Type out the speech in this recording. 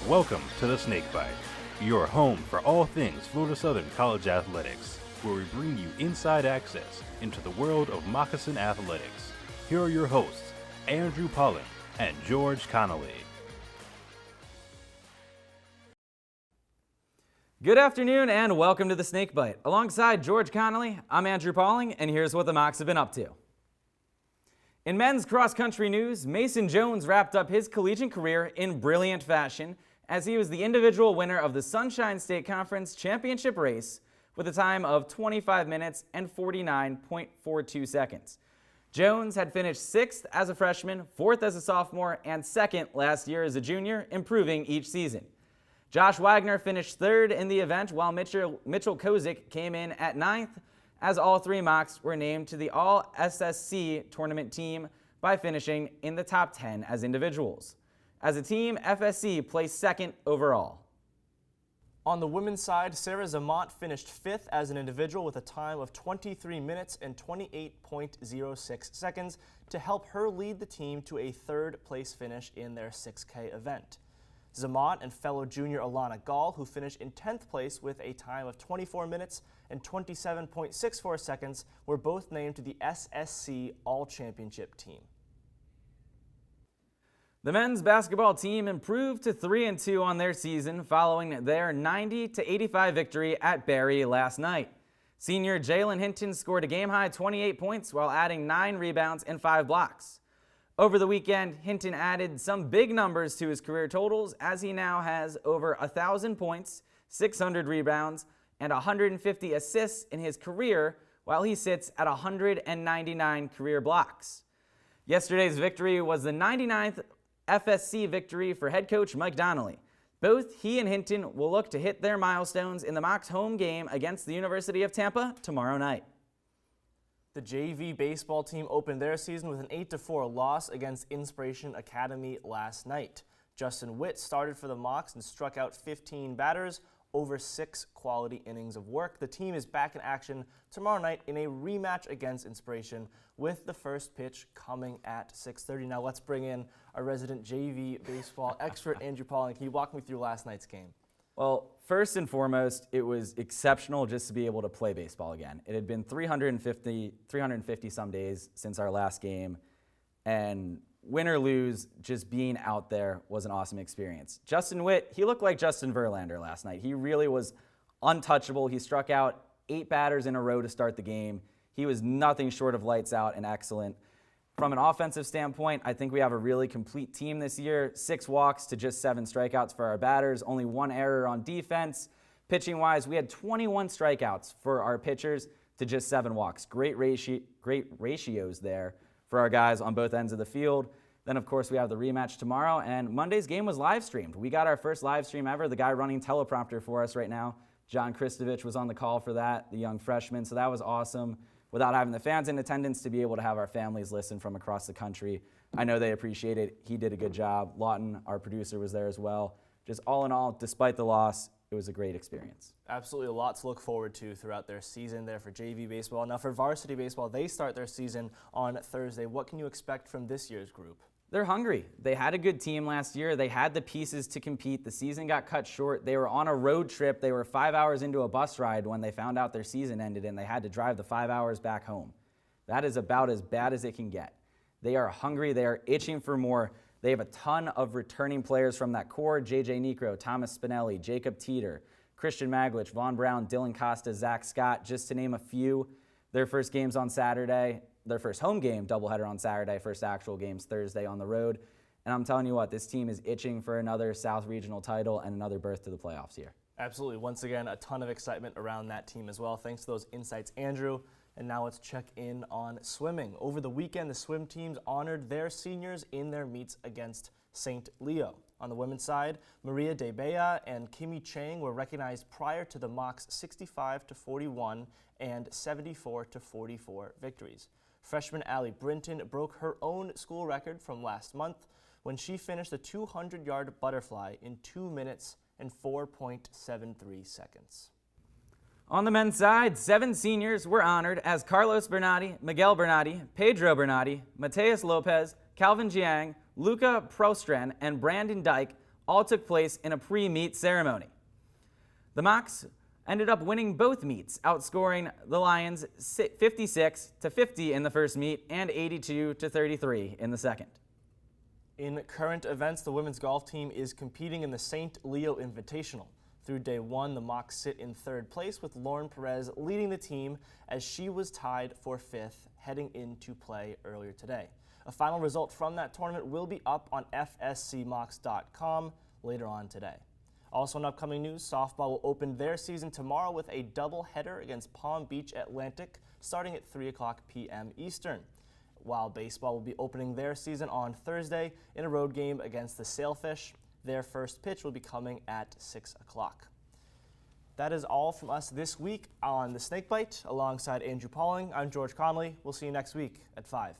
Welcome to the Snakebite, your home for all things Florida Southern College athletics, where we bring you inside access into the world of moccasin athletics. Here are your hosts, Andrew Polling and George Connolly. Good afternoon and welcome to the Snakebite. Alongside George Connolly, I'm Andrew Polling, and here's what the Mocs have been up to. In men's cross-country news, Mason Jones wrapped up his collegiate career in brilliant fashion as he was the individual winner of the Sunshine State Conference Championship race with a time of 25 minutes and 49.42 seconds. Jones had finished 6th as a freshman, 4th as a sophomore, and 2nd last year as a junior, improving each season. Josh Wagner finished 3rd in the event, while Mitchell Kozik came in at 9th, as all three Mocs were named to the All-SSC tournament team by finishing in the top 10 as individuals. As a team, FSC placed 2nd overall. On the women's side, Sarah Zamont finished 5th as an individual with a time of 23 minutes and 28.06 seconds to help her lead the team to a 3rd place finish in their 6K event. Zamont and fellow junior Alana Gall, who finished in 10th place with a time of 24 minutes and 27.64 seconds, were both named to the SSC All-Championship team. The men's basketball team improved to 3-2 on their season following their 90-85 victory at Barry last night. Senior Jalen Hinton scored a game-high 28 points while adding 9 rebounds and 5 blocks. Over the weekend, Hinton added some big numbers to his career totals as he now has over 1,000 points, 600 rebounds, and 150 assists in his career, while he sits at 199 career blocks. Yesterday's victory was the 99th FSC victory for head coach Mike Donnelly. Both he and Hinton will look to hit their milestones in the Mocs home game against the University of Tampa tomorrow night. The JV baseball team opened their season with an 8-4 loss against Inspiration Academy last night. Justin Witt started for the Mocs and struck out 15 batters over 6 quality innings of work. The team is back in action tomorrow night in a rematch against Inspiration, with the first pitch coming at 6:30. Now let's bring in our resident JV baseball expert, Andrew Polling. Can you walk me through last night's game? Well, first and foremost, it was exceptional just to be able to play baseball again. It had been 350 some days since our last game, and win or lose, just being out there was an awesome experience. Justin Witt, he looked like Justin Verlander last night. He really was untouchable. He struck out 8 batters in a row to start the game. He was nothing short of lights out and excellent. From an offensive standpoint, I think we have a really complete team this year. 6 walks to just 7 strikeouts for our batters, only 1 error on defense. Pitching-wise, we had 21 strikeouts for our pitchers to just 7 walks. Great ratios there for our guys on both ends of the field. Then, of course, we have the rematch tomorrow, and Monday's game was live streamed. We got our first live stream ever. The guy running teleprompter for us right now, John Kristovich, was on the call for that, the young freshman, so that was awesome. Without having the fans in attendance, to be able to have our families listen from across the country, I know they appreciate it. He did a good job. Lawton, our producer, was there as well. Just all in all, despite the loss, it was a great experience. Absolutely a lot to look forward to throughout their season there for JV baseball. Now for varsity baseball, they start their season on Thursday. What can you expect from this year's group? They're hungry. They had a good team last year. They had the pieces to compete. The season got cut short. They were on a road trip. They were 5 hours into a bus ride when they found out their season ended, and they had to drive the 5 hours back home. That is about as bad as it can get. They are hungry. They are itching for more. They have a ton of returning players from that core: J.J. Necro, Thomas Spinelli, Jacob Teeter, Christian Maglich, Vaughn Brown, Dylan Costa, Zach Scott, just to name a few. Their first games on Saturday. Their first home game, doubleheader on Saturday, first actual games Thursday on the road. And I'm telling you what, this team is itching for another South Regional title and another berth to the playoffs here. Absolutely. Once again, a ton of excitement around that team as well. Thanks to those insights, Andrew. And now let's check in on swimming. Over the weekend, the swim teams honored their seniors in their meets against St. Leo. On the women's side, Maria De Bea and Kimi Chang were recognized prior to the Mocs' 65-41 and 74-44 victories. Freshman Allie Brinton broke her own school record from last month when she finished the 200-yard butterfly in 2 minutes and 4.73 seconds. On the men's side, 7 seniors were honored as Carlos Bernardi, Miguel Bernardi, Pedro Bernardi, Mateus Lopez, Calvin Jiang, Luca Prostren, and Brandon Dyke all took place in a pre-meet ceremony. The Mocs ended up winning both meets, outscoring the Lions 56-50 in the first meet and 82-33 in the second. In current events, the women's golf team is competing in the St. Leo Invitational. Through day one, the Mocs sit in third place with Lauren Perez leading the team as she was tied for fifth heading into play earlier today. A final result from that tournament will be up on fscmocs.com later on today. Also in upcoming news, softball will open their season tomorrow with a doubleheader against Palm Beach Atlantic starting at 3 o'clock p.m. Eastern, while baseball will be opening their season on Thursday in a road game against the Sailfish. Their first pitch will be coming at 6 o'clock. That is all from us this week on the Snakebite. Alongside Andrew Pauling, I'm George Conley. We'll see you next week at 5.